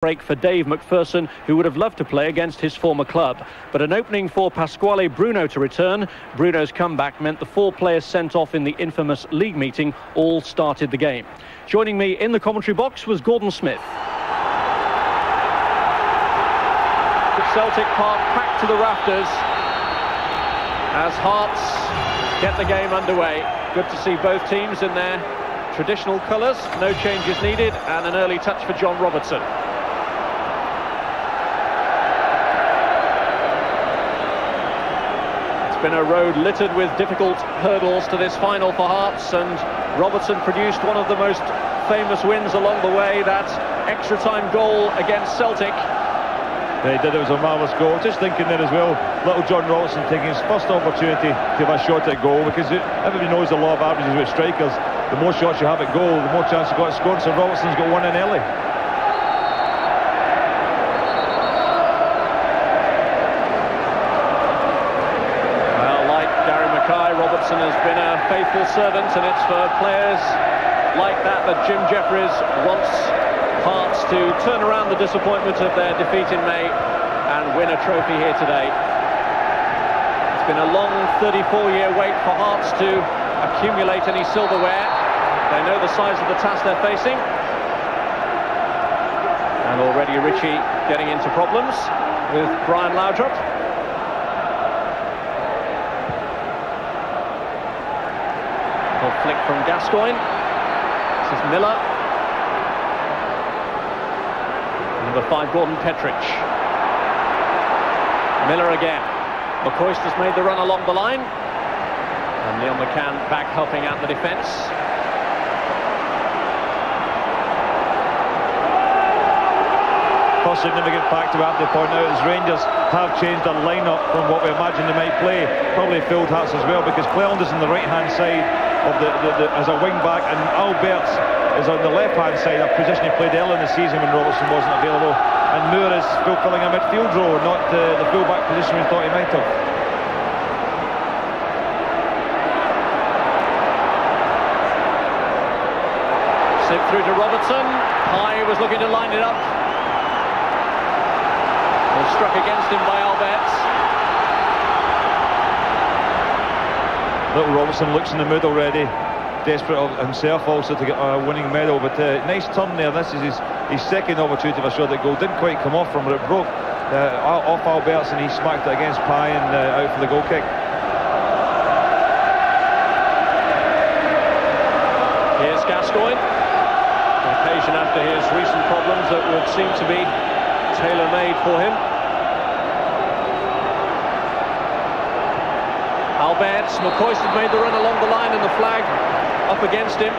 Break for Dave McPherson, who would have loved to play against his former club. But an opening for Pasquale Bruno to return. Bruno's comeback meant the 4 players sent off in the infamous league meeting all started the game. Joining me in the commentary box was Gordon Smith. Celtic Park packed to the rafters as Hearts get the game underway. Good to see both teams in their traditional colours. No changes needed, and an early touch for John Robertson. Been a road littered with difficult hurdles to this final for Hearts, and Robertson produced one of the most famous wins along the way, that extra time goal against Celtic. Yeah, he did. It was a marvellous goal. Just thinking there as well, little John Robertson taking his first opportunity to have a shot at goal, because everybody knows the law of averages with strikers. The more shots you have at goal, the more chance you've got to score. So Robertson's got one in early. Robertson has been a faithful servant, and it's for players like that Jim Jeffries wants Hearts to turn around the disappointment of their defeat in May and win a trophy here today. It's been a long 34-year wait for Hearts to accumulate any silverware. They know the size of the task they're facing, and already Ritchie getting into problems with Brian Laudrup. Flick from Gascoigne. This is Miller. Number 5, Gordon Petrich. Miller again. McCoist has made the run along the line, and Neil McCann back helping out the defence. First significant fact to have to point out is Rangers have changed their line-up from what we imagined they might play. Probably filled Hearts as well, because Cleland is on the right-hand side of as a wing-back, and Alberts is on the left-hand side, a position he played early in the season when Robertson wasn't available. And Moore is fulfilling a midfield role, not the full-back position we thought he might have. Slip through to Robertson. High was looking to line it up. Struck against him by Alberts. Little Robertson looks in the mood already, desperate himself also to get a winning medal, but nice turn there. This is his second opportunity of a shot at goal. Didn't quite come off from it, broke off Alberts, and he smacked it against Pye and out for the goal kick. Here's Gascoigne. An occasion after his recent problems that would seem to be tailor-made for him. Alberts, McCoist had made the run along the line, and the flag up against him.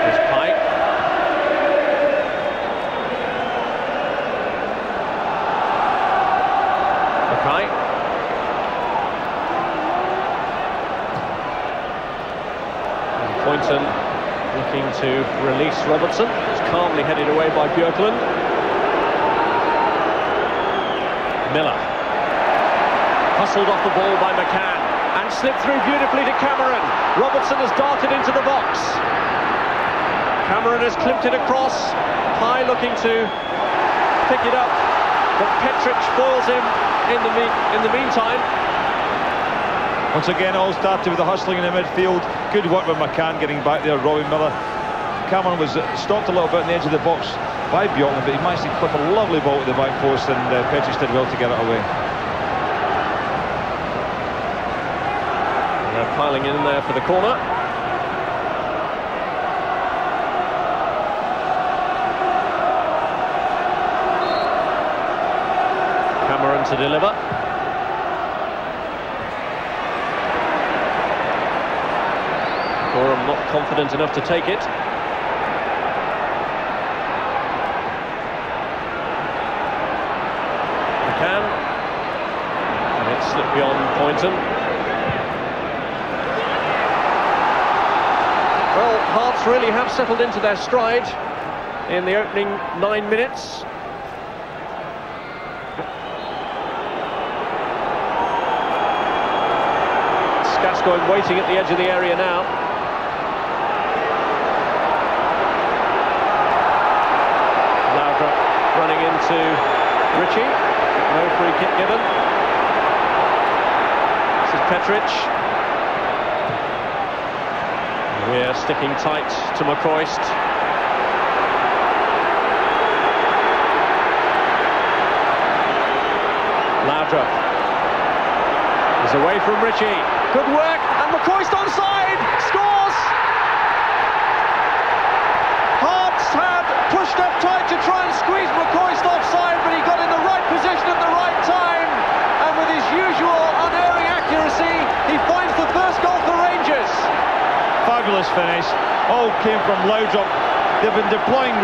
There's Pike. Okay. Fulton looking to release Robertson. It's calmly headed away by Björklund. Miller hustled off the ball by McCann and slipped through beautifully to Cameron. Robertson has darted into the box. Cameron has clipped it across. Pye looking to pick it up, but Petrich foils him in the meantime. Once again, all started with the hustling in the midfield. Good work with McCann getting back there. Robbie Miller. Cameron was stopped a little bit on the edge of the box by Bjorkman, but he managed to clip a lovely ball to the back post, and Petrich did well to get it away. And they're piling in there for the corner. Cameron to deliver. Gorham not confident enough to take it. McCann, and it slipped beyond Poynton. Well, Hearts really have settled into their stride in the opening 9 minutes. Gascoigne waiting at the edge of the area now. Laudrup running into Ritchie. No free kick given. This is Petric. Weir sticking tight to McCoist. Laudrup is away from Ritchie. Good work, and McCoist onside. Scores! Hearts had pushed up tight to try and squeeze McCoist offside, but he got in the right position at the right time, and with his usual unerring accuracy, he finds the first goal for Rangers. Fabulous finish. All came from Laudrup. They've been deploying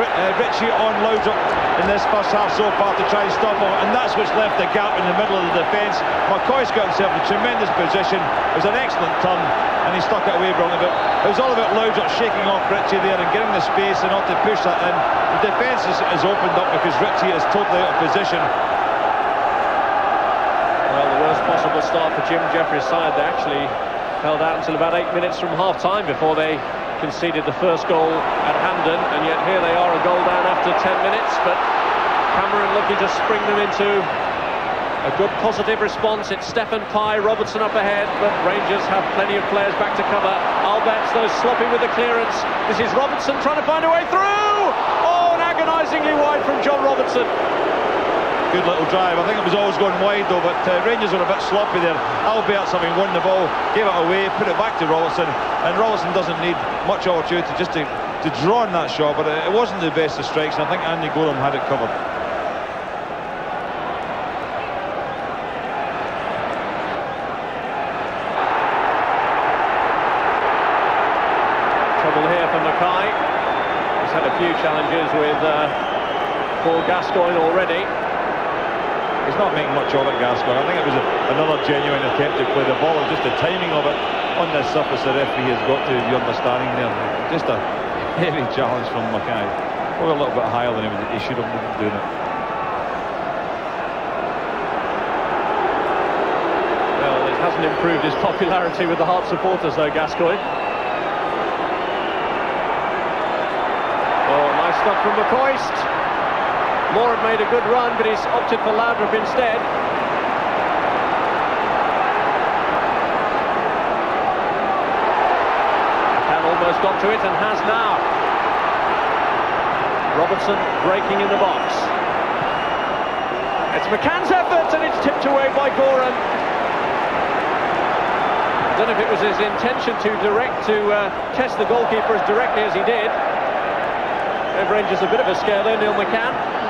Ritchie on Laudrup in this first half so far to try and stop him, and that's what's left the gap in the middle of the defence. McCoist got himself in a tremendous position. It was an excellent turn, and he stuck it away brilliantly. But it was all about Laudrup shaking off Ritchie there and getting the space and not to push that in. The defence is opened up because Ritchie is totally out of position. Well, the worst possible start for Jim Jeffries' side. They actually held out until about 8 minutes from half-time before they conceded the first goal at Hampden, and yet here they are, a goal down after 10 minutes, but Cameron looking to spring them into a good positive response. It's Stephen Pye, Robertson up ahead, but Rangers have plenty of players back to cover. Albertz, though, sloppy with the clearance. This is Robertson trying to find a way through! Oh, and agonisingly wide from John Robertson. Good little drive. I think it was always going wide though, but Rangers were a bit sloppy there. Albertz, having won the ball, gave it away, put it back to Robertson, and Robertson doesn't need much opportunity just to draw on that shot, but it wasn't the best of strikes, and I think Andy Gorham had it covered. Trouble here for Mackay. He's had a few challenges with Paul Gascoigne already. He's not making much of it, Gascoigne. I think it was another genuine attempt to play the ball, and just the timing of it on this surface the referee has got to be understanding there. Just a heavy challenge from Mackay. Probably a little bit higher than he should have been doing it. Well, it hasn't improved his popularity with the Hearts supporters though, Gascoigne. Oh, nice stuff from McCoist. Moore had made a good run, but he's opted for Laudrup instead. McCann almost got to it and has now. Robertson breaking in the box. It's McCann's effort, and it's tipped away by Gorham. I don't know if it was his intention to test the goalkeeper as directly as he did. Gave Rangers a bit of a scare there, Neil McCann.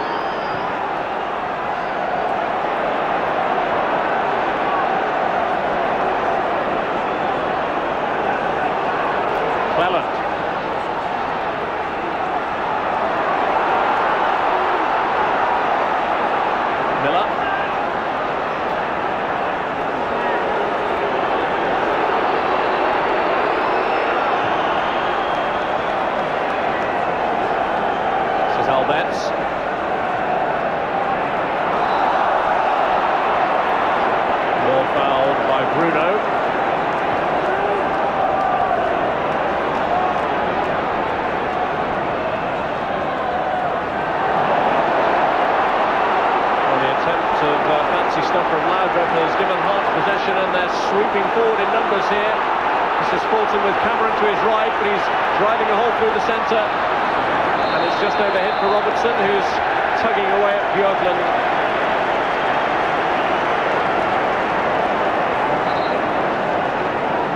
Stuff from Laudrup has given Hearts possession, and they're sweeping forward in numbers here. This is Fulton with Cameron to his right, but he's driving a hole through the centre, and it's just overhead for Robertson, who's tugging away at Björklund.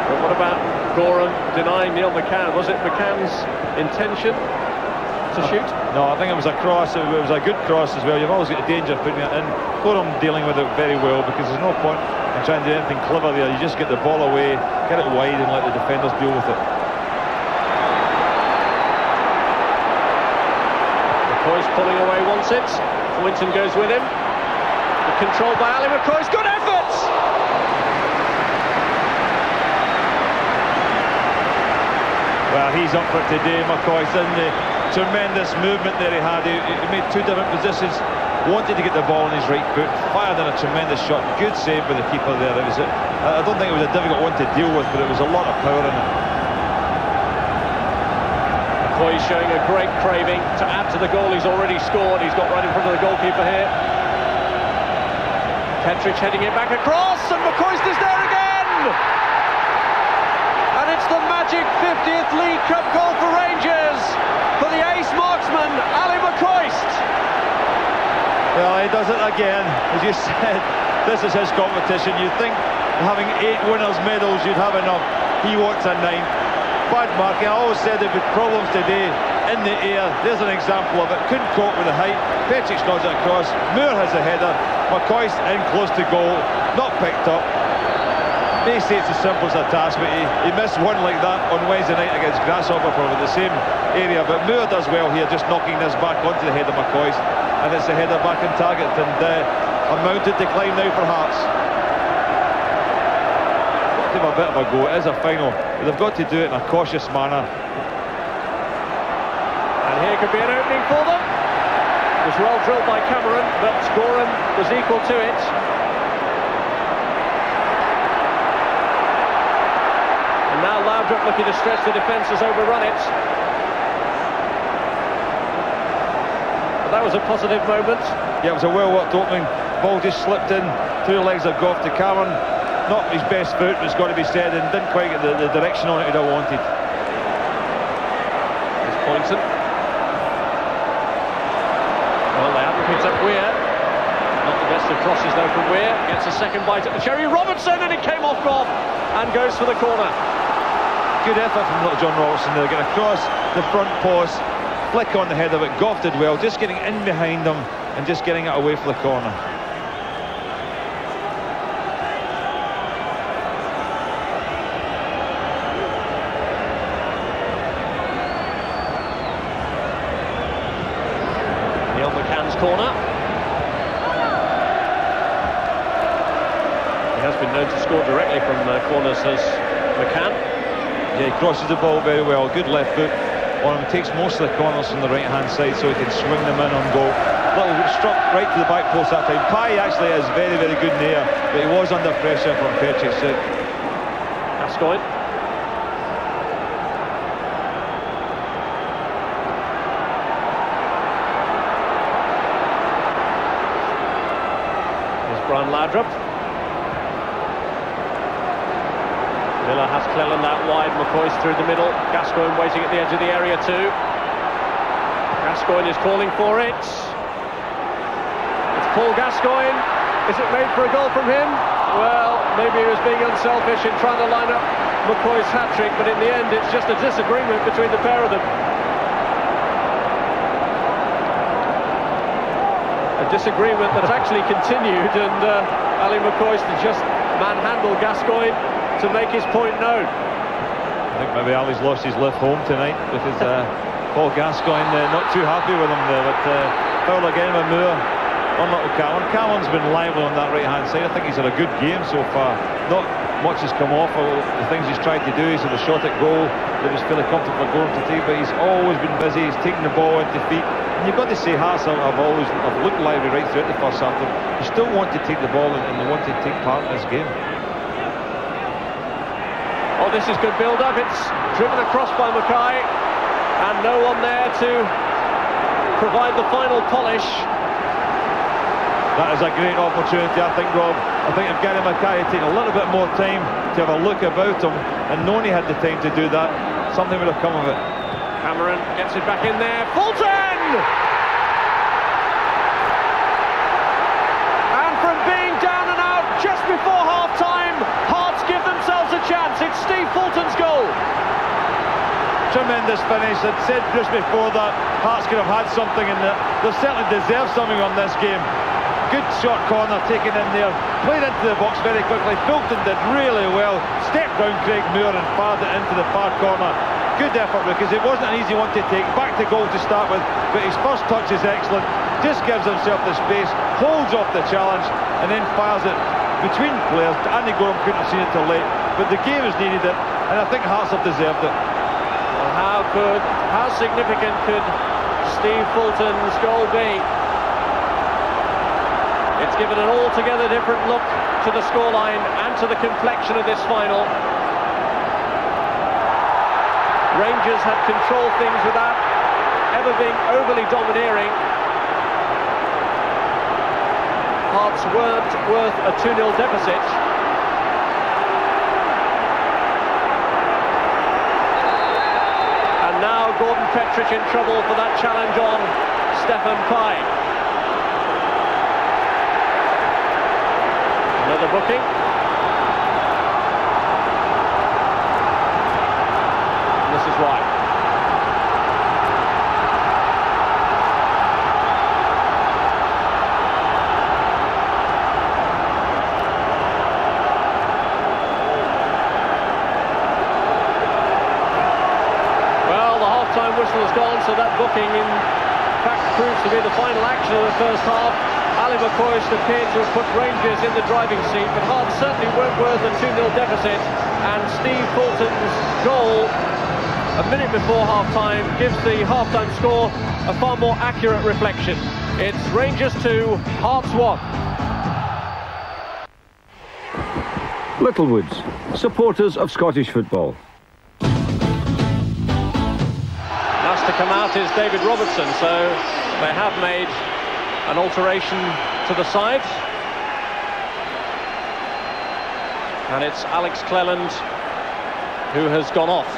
But what about Gorham denying Neil McCann? Was it McCann's intention to shoot? No, I think it was a cross. It was a good cross as well. You've always got a danger of putting it in. Gorham dealing with it very well, because there's no point in trying to do anything clever there. You just get the ball away, get it wide, and let the defenders deal with it. McCoist pulling away, wants it. Winton goes with him. Controlled by Ali McCoist. Good effort! Well, he's up for it today, McCoist, isn't he? Tremendous movement there he had. He made two different positions wanted to get the ball on his right foot, fired in a tremendous shot. Good save by the keeper there. I don't think it was a difficult one to deal with, but it was a lot of power in it. McCoist showing a great craving to add to the goal he's already scored. He's got right in front of the goalkeeper here. Petric heading it back across, and McCoist is there again! And it's the magic 50th League Cup goal for Rangers, for the ace marksman, Ali McCoist. Well, he does it again. As you said, this is his competition. You'd think having 8 winners' medals, you'd have enough. He wants a 9th. Bad marking. I always said there would be problems today in the air. There's an example of it. Couldn't cope with the height. Petric nods it across. Moore has a header. McCoist in close to goal. Not picked up. May say it's as simple as a task, but he missed one like that on Wednesday night against Grasshopper for the same area. But Moore does well here, just knocking this back onto the head of McCoist. And it's a header back on target. And a mounted decline now for Hearts. Give a bit of a go. It is a final, but they've got to do it in a cautious manner. And here could be an opening for them. It was well drilled by Cameron, but Gorham was equal to it. And now Laudrup looking to stretch the defence, has overrun it. But that was a positive moment. Yeah, it was a well-worked opening. Ball just slipped in through the legs of Goff to Cameron. Not his best foot, but it's got to be said, and didn't quite get the direction on it he'd have wanted. There's Poynton. Well, they haven't picked up Weir. Not the best of crosses though from Weir. Gets a second bite at the cherry. Robertson, and it came off Goff and goes for the corner. Good effort from little John Robertson there. Get across the front post, flick on the head of it. Goff did well, just getting in behind him and just getting it away for the corner. Corner. He has been known to score directly from corners, as McCann. Yeah, he crosses the ball very well. Good left foot on him. Takes most of the corners from the right hand side so he can swing them in on goal. Little struck right to the back post that time. Pye actually is very, very good in the air, but he was under pressure from Petric. Gascoigne. Brian Laudrup. Miller has Cleland out wide, McCoist through the middle. Gascoigne waiting at the edge of the area too. Gascoigne is calling for it. It's Paul Gascoigne. Is it made for a goal from him? Well, maybe he was being unselfish in trying to line up McCoist's hat-trick, but in the end it's just a disagreement between the pair of them. Disagreement that's actually continued, and Ali McCoist has just manhandled Gascoigne to make his point known. I think maybe Ali's lost his lift home tonight because Paul Gascoigne not too happy with him there, but foul again with Moore on little Callan. Callan's been lively on that right hand side. I think he's had a good game so far. Not much has come off of the things he's tried to do. He's had a shot at goal that was fairly comfortable for Gorham to take, but he's always been busy. He's taken the ball into feet. And you've got to say Hearts have looked lively right throughout the first half. They still want to take the ball and they want to take part in this game. Oh, this is good build-up. It's driven across by Mackay, and no one there to provide the final polish. That is a great opportunity, I think, Rob. I think if Gary Mackay had taken a little bit more time to have a look about him and known he had the time to do that, something would have come of it. Cameron gets it back in there. Fulton! And from being down and out just before half-time, Hearts give themselves a chance. It's Steve Fulton's goal. Tremendous finish. I'd said just before that Hearts could have had something, and they certainly deserve something on this game. Good short corner taken in there, played into the box very quickly. Fulton did really well, stepped round Craig Moore and fired it into the far corner. Good effort because it wasn't an easy one to take. Back to goal to start with, but his first touch is excellent. Just gives himself the space, holds off the challenge, and then fires it between players. Andy Gorham couldn't have seen it till late, but the game has needed it, and I think Hearts have deserved it. Well, how significant could Steve Fulton's goal be? given an altogether different look to the scoreline and to the complexion of this final. Rangers had controlled things without ever being overly domineering. Hearts weren't worth a 2-0 deficit. And now Gordon Petric in trouble for that challenge on Stefan Pye. Another booking. And this is why. Whistle has gone, so that booking in fact proves to be the final action of the first half. Ali McCoist appeared to have put Rangers in the driving seat, but Hearts certainly weren't worth a 2-0 deficit, and Steve Fulton's goal a minute before half-time gives the half-time score a far more accurate reflection. It's Rangers 2, Hearts 1. Littlewoods, supporters of Scottish football. To come out is David Robertson, so they have made an alteration to the side, and it's Alex Cleland who has gone off.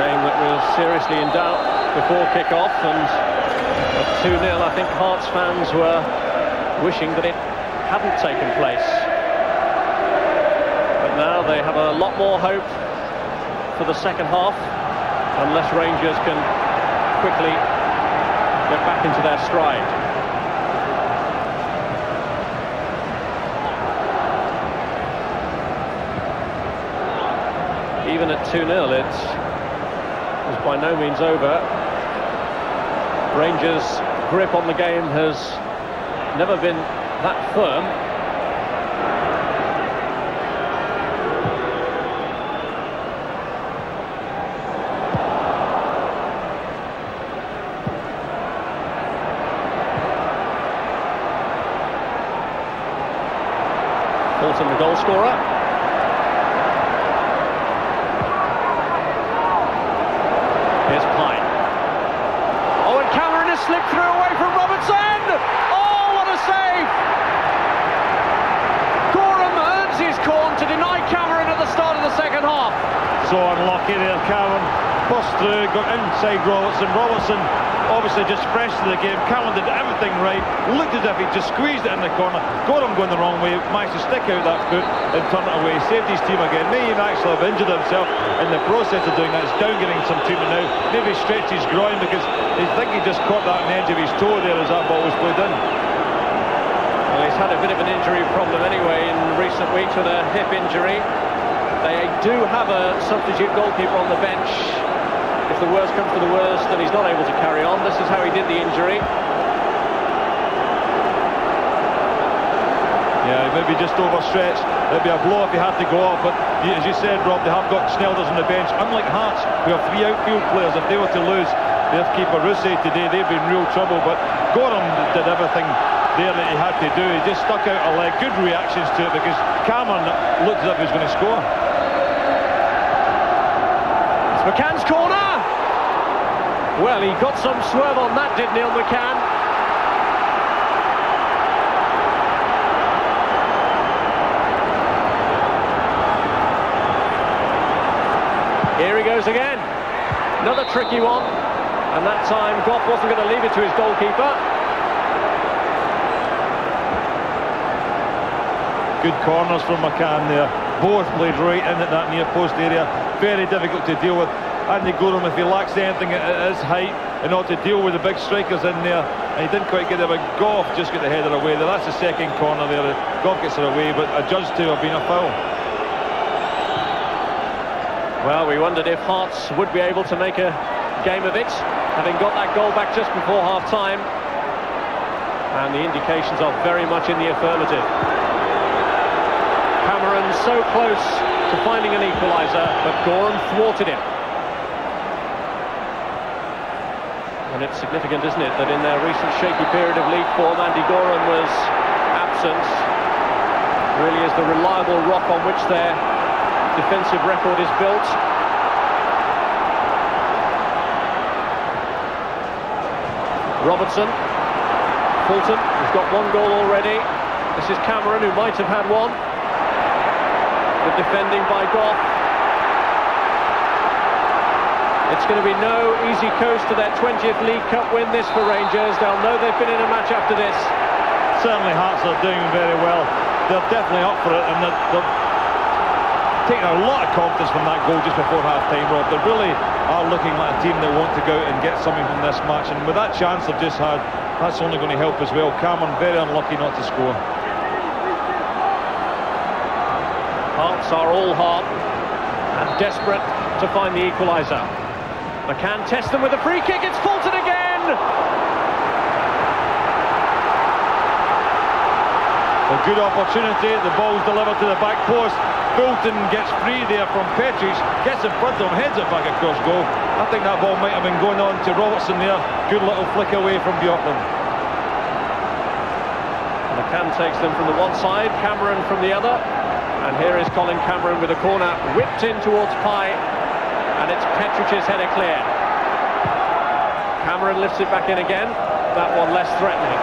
Game that was seriously in doubt before kick-off, and at 2-0 I think Hearts fans were wishing that it hadn't taken place. Now they have a lot more hope for the second half, unless Rangers can quickly get back into their stride. Even at 2-0 it's by no means over. Rangers' grip on the game has never been that firm. Fulton, the goal scorer. Here's Pye. Oh, and Cameron has slipped through away from Robertson! Oh, what a save! Gorham earns his corn to deny Cameron at the start of the second half. So unlucky there, Cameron. Bust through, got inside Robertson. Robertson obviously just fresh to the game. Cameron did everything right, looked as if he just squeezed it in the corner, got him going the wrong way, managed to stick out that foot and turn it away, saved his team again. May even actually have injured himself in the process of doing that. He's down getting some treatment now, maybe stretched his groin because I think he just caught that on the edge of his toe there as that ball was played in. Well, he's had a bit of an injury problem anyway in recent weeks with a hip injury. They do have a substitute goalkeeper on the bench. If the worst comes to the worst, then he's not able to carry on. This is how he did the injury. Yeah, maybe just overstretched. It'd be a blow if he had to go off, but as you said, Rob, they have got Snelders on the bench. Unlike Hearts, who have 3 outfield players, if they were to lose their keeper Rusey today, they'd be in real trouble. But Gorham did everything there that he had to do. He just stuck out a leg. Good reactions to it because Cameron looked as if he was going to score. It's McCann's corner. Well, he got some swerve on that, didn't he, on McCann? Here he goes again. Another tricky one. And that time Goff wasn't going to leave it to his goalkeeper. Good corners from McCann there. Both played right in at that near post area. Very difficult to deal with. Andy Gorham, if he lacks anything at his height in order to deal with the big strikers in there, and he didn't quite get there, but Goff just got the header away there. That's the second corner there. Goff gets it away, but adjudged to have been a foul. Well, we wondered if Hearts would be able to make a game of it, having got that goal back just before half-time. And the indications are very much in the affirmative. Cameron so close to finding an equaliser, but Gorham thwarted him. And it's significant, isn't it, that in their recent shaky period of league form, Andy Goran was absent. Really is the reliable rock on which their defensive record is built. Robertson, Fulton, who's got one goal already. This is Cameron, who might have had one. Good defending by Goff. It's going to be no easy coast to their 20th League Cup win this for Rangers. They'll know they've been in a match after this. Certainly Hearts are doing very well. They're definitely up for it, and they're taking a lot of confidence from that goal just before half-time, Rob. They really are looking like a team that want to go out and get something from this match, and with that chance they've just had, that's only going to help as well. Cameron very unlucky not to score. Hearts are all heart and desperate to find the equaliser. McCann tests them with a free kick. It's Fulton again. A good opportunity. The ball's delivered to the back post. Fulton gets free there from Petric, gets in front of him, heads it back across goal. I think that ball might have been going on to Robertson there. Good little flick away from Bjorkland. McCann takes them from the one side, Cameron from the other. And here is Colin Cameron with a corner whipped in towards Pye. And it's Petric's header clear. Cameron lifts it back in again. That one less threatening.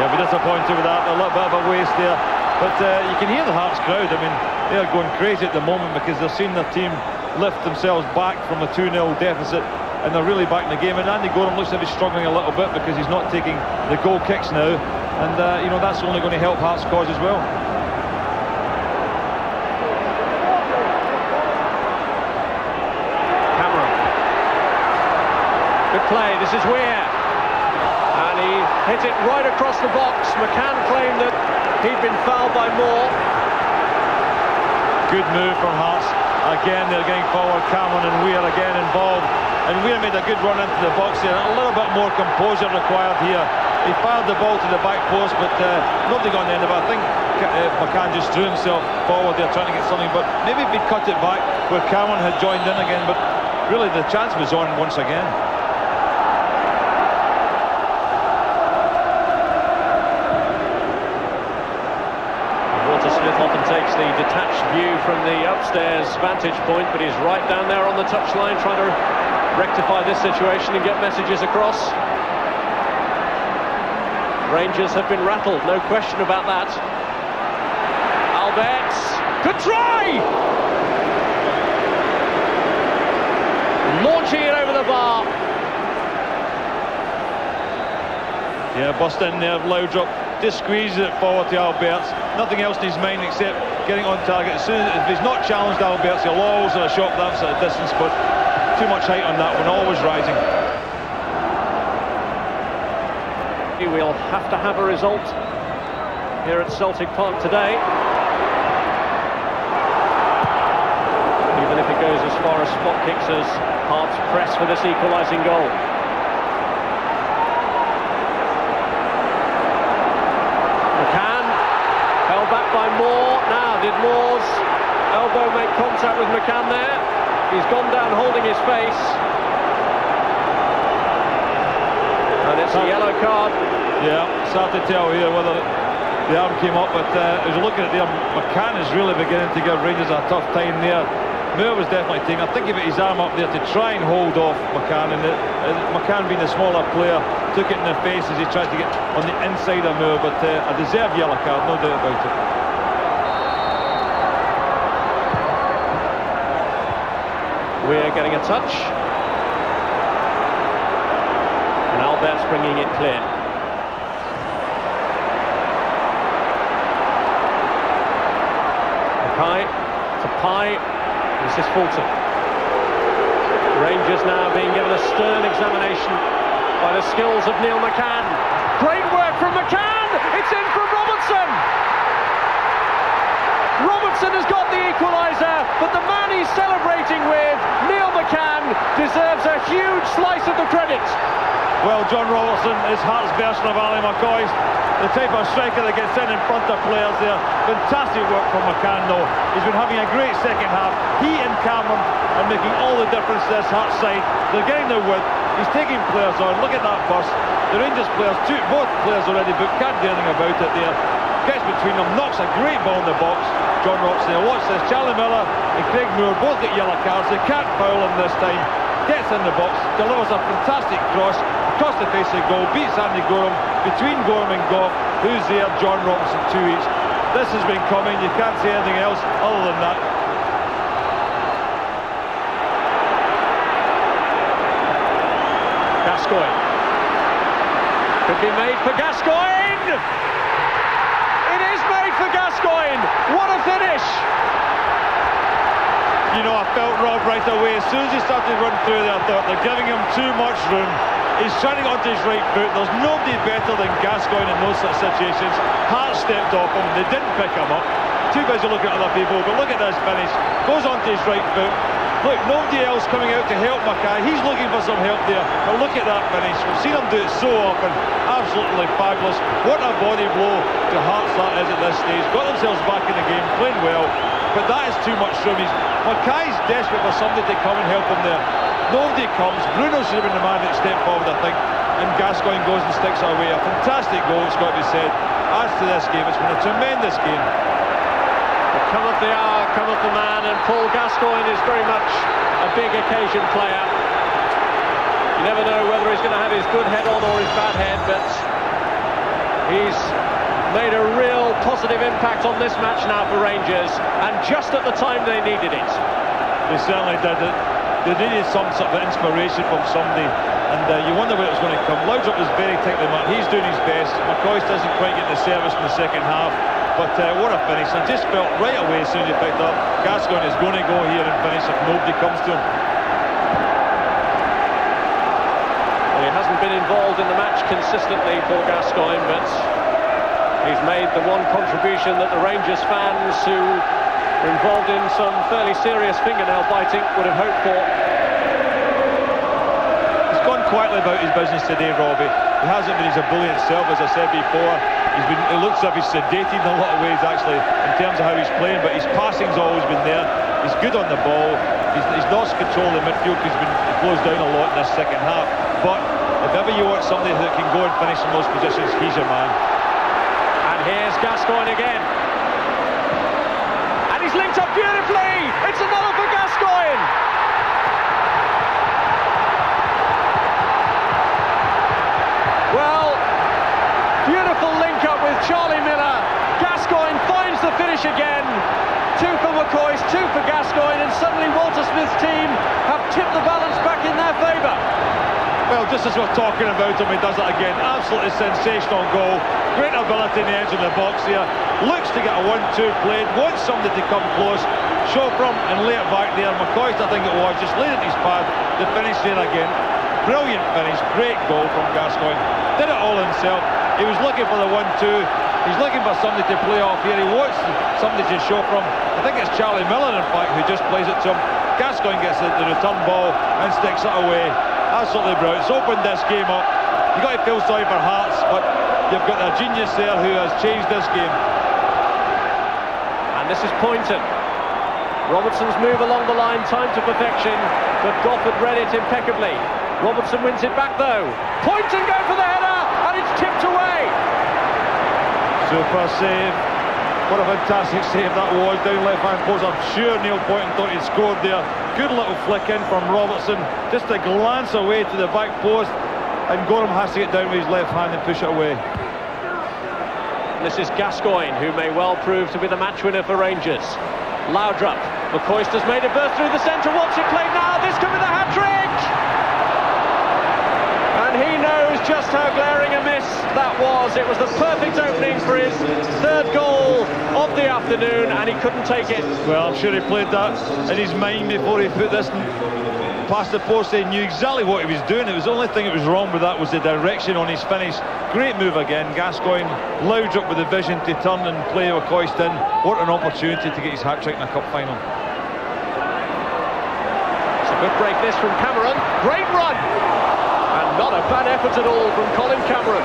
Yeah, we're disappointed with that. A little bit of a waste there. But you can hear the Hearts crowd. I mean, they're going crazy at the moment because they're seeing their team lift themselves back from a 2-0 deficit. And they're really back in the game. And Andy Goran looks like he's struggling a little bit because he's not taking the goal kicks now. And, you know, that's only going to help Hearts' cause as well. Good play, this is Weir. And he hit it right across the box. McCann claimed that he'd been fouled by Moore. Good move from Hearts. Again, they're getting forward. Cameron and Weir again involved. And Weir made a good run into the box here. A little bit more composure required here. He fired the ball to the back post, but nobody got on the end of it. I think McCann just threw himself forward there trying to get something. But maybe if he'd cut it back where Cameron had joined in again. But really, the chance was on once again. Often takes the detached view from the upstairs vantage point, but he's right down there on the touchline trying to rectify this situation and get messages across. Rangers have been rattled, no question about that. Alberts, good try! Launching it over the bar. Yeah, bust in there, Loudrup just squeezes it forward to Alberts. Nothing else in his mind except getting on target. As soon as if he's not challenged Alberts, he'll always have a shot that sort of distance, but too much height on that one, always rising. We'll have to have a result here at Celtic Park today. Even if it goes as far as spot kicks as Hearts press for this equalising goal. Back by Moore. Now, did Moore's elbow make contact with McCann there? He's gone down holding his face. And it's a yellow card. Yeah, it's hard to tell here whether the arm came up, but as you're looking at there, McCann is really beginning to give Rangers a tough time there. Moore was definitely taking, I think he put his arm up there to try and hold off McCann, and McCann being the smaller player took it in the face as he tried to get on the inside of Moore, but a deserved yellow card, no doubt about it. We're getting a touch. And Albert's bringing it clear. Mackay to Pye. This is Fulton. Rangers now being given a stern examination by the skills of Neil McCann. Great work from McCann! It's in from Robertson! Robertson has got the equaliser, but the man he's celebrating with, Neil McCann, deserves a huge slice of the credit. Well, John Robertson is Hearts' version of Ali McCoist. The type of striker that gets in front of players there. Fantastic work from McCann though. He's been having a great second half. He and Cameron are making all the difference to this Hearts side. They're getting their width, He's taking players on. Look at that burst. The Rangers players, both players already booked, can't do anything about it there. Gets between them, knocks a great ball in the box. John Robertson, watch this. Charlie Miller and Craig Moore both get yellow cards. They can't foul him this time. Gets in the box, delivers a fantastic cross across the face of the goal, beats Andy Gorham. Between Gorham and Goff, who's there? John Robertson, 2 each. This has been coming. You can't say anything else other than that. Gascoigne. Could be made for Gascoigne! It is made for Gascoigne! What a finish! You know, I felt Rob right away. As soon as he started to run through there, I thought they're giving him too much room. He's trying to get onto his right foot. There's nobody better than Gascoigne in those sort of situations. Hart stepped off him. They didn't pick him up. Too busy looking at other people. But look at this finish. Goes onto his right foot. Look, nobody else coming out to help Mackay. He's looking for some help there. But look at that finish. We've seen him do it so often. Absolutely fabulous. What a body blow to Hearts that is at this stage. Got themselves back in the game, playing well. But that is too much room. Mackay's desperate for somebody to come and help him there. Nobody comes. Bruno should have been the man that stepped forward, I think. And Gascoigne goes and sticks it away. A fantastic goal, it's got to be said. As to this game, it's been a tremendous game. Cometh the hour, cometh the man, and Paul Gascoigne is very much a big occasion player. You never know whether he's going to have his good head on or his bad head, but he's made a real positive impact on this match now for Rangers, and just at the time they needed it. They certainly did it. They needed some sort of inspiration from somebody, and you wonder where it was going to come. Laudrup was very tightly marked. He's doing his best. McCoist doesn't quite get the service in the second half. But what a finish. I just felt right away as soon as he picked up, Gascoigne is going to go here and finish if nobody comes to him. Well, he hasn't been involved in the match consistently for Gascoigne, but he's made the one contribution that the Rangers fans who were involved in some fairly serious fingernail biting would have hoped for. He's gone quietly about his business today, Robbie. He hasn't been his ebullient self, as I said before. It looks as if he's sedated in a lot of ways, actually, in terms of how he's playing, but his passing's always been there. He's good on the ball. He's lost control of the midfield because he closed down a lot in this second half. But if ever you want somebody that can go and finish in those positions, he's your man. And here's Gascoigne again. And he's linked up beautifully. It's another for Gascoigne. Well, beautiful link up with Charlie Miller. Gascoigne finds the finish again. 2 for McCoist, 2 for Gascoigne, and suddenly Walter Smith's team have tipped the balance back in their favour. Well, just as we're talking about him, he does it again. Absolutely sensational goal. Great ability in the edge of the box here. Looks to get a 1-2 played. Wants somebody to come close. Show from and lay it back there. McCoist, I think it was, just laid it in his pad. The finish there again. Brilliant finish. Great goal from Gascoigne. Did it all himself. He was looking for the 1-2. He's looking for somebody to play off here. He wants somebody to show from. I think it's Charlie Miller, in fact, who just plays it to him. Gascoigne gets the return ball and sticks it away. Absolutely brilliant. It's opened this game up. You've got to feel sorry for Hearts, but you've got a genius there who has changed this game. And this is Poynton. Robertson's move along the line, time to perfection, but Goff had read it impeccably. Robertson wins it back though. Poynton go for the header, and it's tipped away. Super save. What a fantastic save that was, down left-hand post. I'm sure Neil Poynton thought he'd scored there. Good little flick in from Robertson. Just a glance away to the back post, and Gorham has to get down with his left hand and push it away. This is Gascoigne, who may well prove to be the match winner for Rangers. Laudrup. McCoist has made a burst through the centre. What's it played now? This could be the hat-trick! And he knows just how glaring a miss that was. It was the perfect opening for his third goal of the afternoon, and he couldn't take it. Well, I'm sure he played that in his mind before he put this past the post. He knew exactly what he was doing. It was the only thing that was wrong with that was the direction on his finish. Great move again. Gascoigne, Laudrup with the vision to turn and play McCoist in. What an opportunity to get his hat-trick in a cup final. It's a good break this from Cameron. Great run! And not a bad effort at all from Colin Cameron.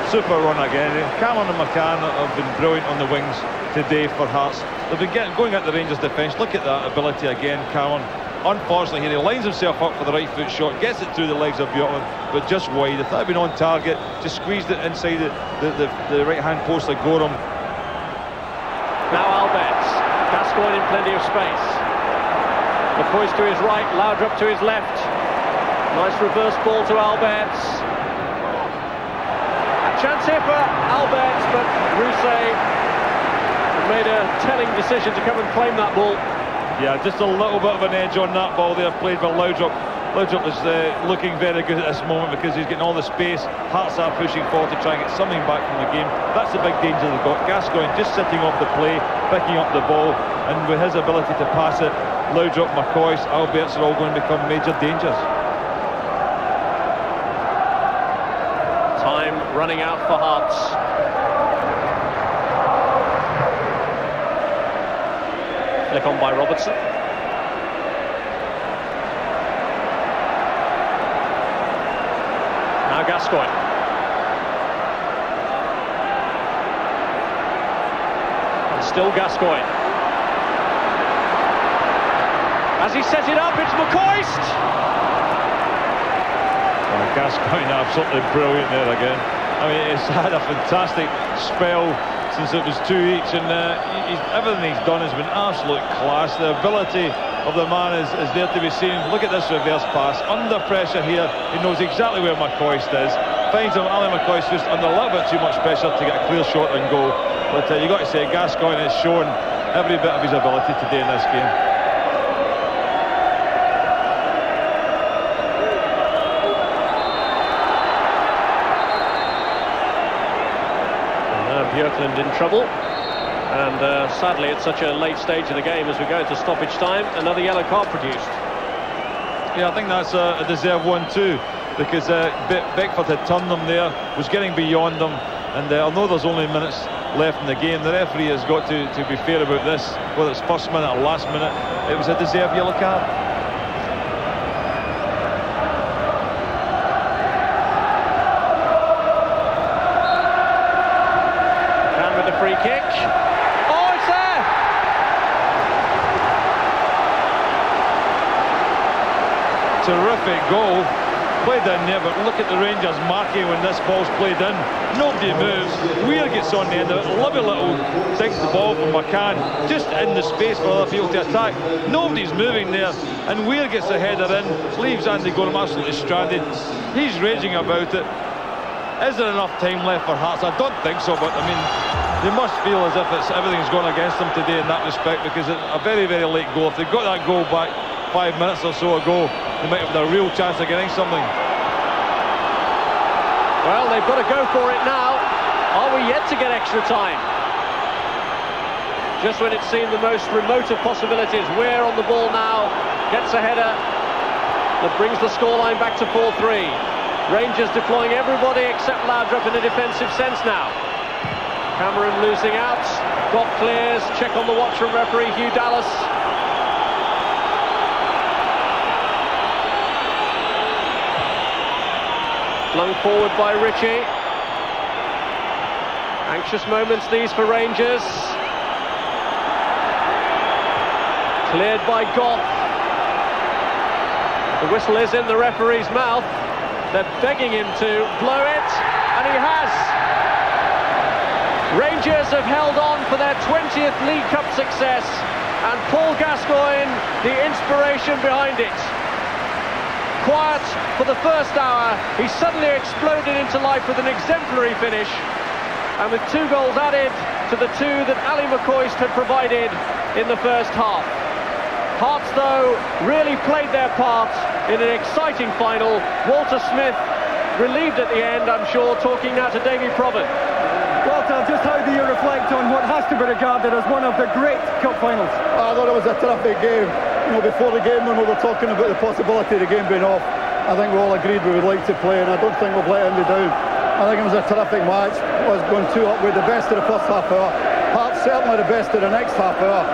Super run again. Cameron and McCann have been brilliant on the wings today for Hearts. They've been going at the Rangers defence. Look at that ability again, Cameron. Unfortunately here, he lines himself up for the right foot shot, gets it through the legs of Bjorklund, but just wide. If that had been on target, just squeezed it inside the right-hand post like Gorham. Now Alberts, Gascoigne in plenty of space. McCoist to his right, Laudrup to his left. Nice reverse ball to Alberts. A chance here for Alberts, but Rousset made a telling decision to come and claim that ball. Yeah, just a little bit of an edge on that ball there, played by Laudrup. Laudrup is looking very good at this moment because he's getting all the space. Hearts are pushing forward to try and get something back from the game. That's the big danger they've got. Gascoigne just sitting off the play, picking up the ball, and with his ability to pass it, Laudrup, McCoist, Alberts are all going to become major dangers. Time running out for Hearts. Flick on by Robertson. Now Gascoigne. And still Gascoigne. As he set it up, it's McCoist. Gascoigne absolutely brilliant there again. I mean, he's had a fantastic spell since it was 2 each, and everything he's done has been absolute class. The ability of the man is there to be seen. Look at this reverse pass. Under pressure here, he knows exactly where McCoist is. Finds him, Ali McCoist just under a little bit too much pressure to get a clear shot and goal. But you've got to say, Gascoigne has shown every bit of his ability today in this game. Bjorklund in trouble, and sadly at such a late stage of the game as we go into stoppage time, another yellow card produced. Yeah, I think that's a deserved one too, because Beckford had turned them there, was getting beyond them, and although there's only minutes left in the game, the referee has got to be fair about this, whether it's first minute or last minute. It was a deserved yellow card. Free kick. Oh, it's there! Terrific goal. Played in there, but look at the Rangers marking when this ball's played in. Nobody moves. Weir gets on the end of it. Lovely little dink the ball from McCann, just in the space for other people to attack. Nobody's moving there, and Weir gets the header in, leaves Andy Gorham absolutely stranded. He's raging about it. Is there enough time left for Hearts? I don't think so, but I mean, they must feel as if everything's gone against them today in that respect, because it's a very, very late goal. If they got that goal back 5 minutes or so ago, they might have had a real chance of getting something. Well, they've got to go for it now. Are we yet to get extra time? Just when it seemed the most remote of possibilities, Weir on the ball now, gets a header that brings the scoreline back to 4-3. Rangers deploying everybody except Laudrup in a defensive sense now. Cameron losing out. Goff clears. Check on the watch from referee Hugh Dallas. Flung forward by Ritchie. Anxious moments these for Rangers. Cleared by Goff. The whistle is in the referee's mouth. They're begging him to blow it, and he has. Rangers have held on for their 20th League Cup success, and Paul Gascoigne, the inspiration behind it. Quiet for the first hour, he suddenly exploded into life with an exemplary finish, and with 2 goals added to the 2 that Ali McCoist had provided in the first half. Hearts, though, really played their part in an exciting final. Walter Smith relieved at the end, I'm sure, talking now to Davy Provan. Walter, just how do you reflect on what has to be regarded as one of the great cup finals? I thought it was a terrific game. You know, before the game when we were talking about the possibility of the game being off, I think we all agreed we would like to play, and I don't think we've let anybody down. I think it was a terrific match. It was going 2 up with the best of the first half hour. Hearts certainly the best of the next half hour.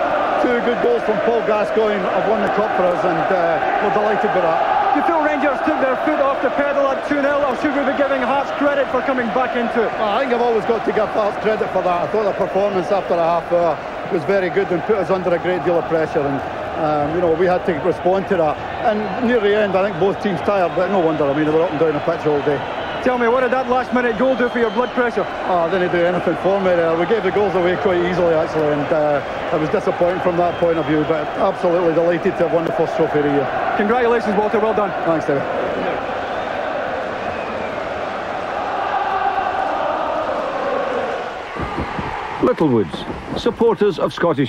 2 good goals from Paul Gascoigne have won the cup for us, and we're delighted with that. Do you feel Rangers took their foot off the pedal at 2-0, or should we be giving Hearts credit for coming back into it? Well, I think I've always got to give Hearts credit for that. I thought the performance after a half hour was very good and put us under a great deal of pressure, and You know, we had to respond to that. And near the end, I think both teams tired, but no wonder. I mean, they were up and down the pitch all day. Tell me, what did that last-minute goal do for your blood pressure? Oh, didn't do anything for me there. We gave the goals away quite easily, actually, and it was disappointing from that point of view, but absolutely delighted to have won the first trophy of the year. Congratulations, Walter. Well done. Thanks, David. Littlewoods, supporters of Scottish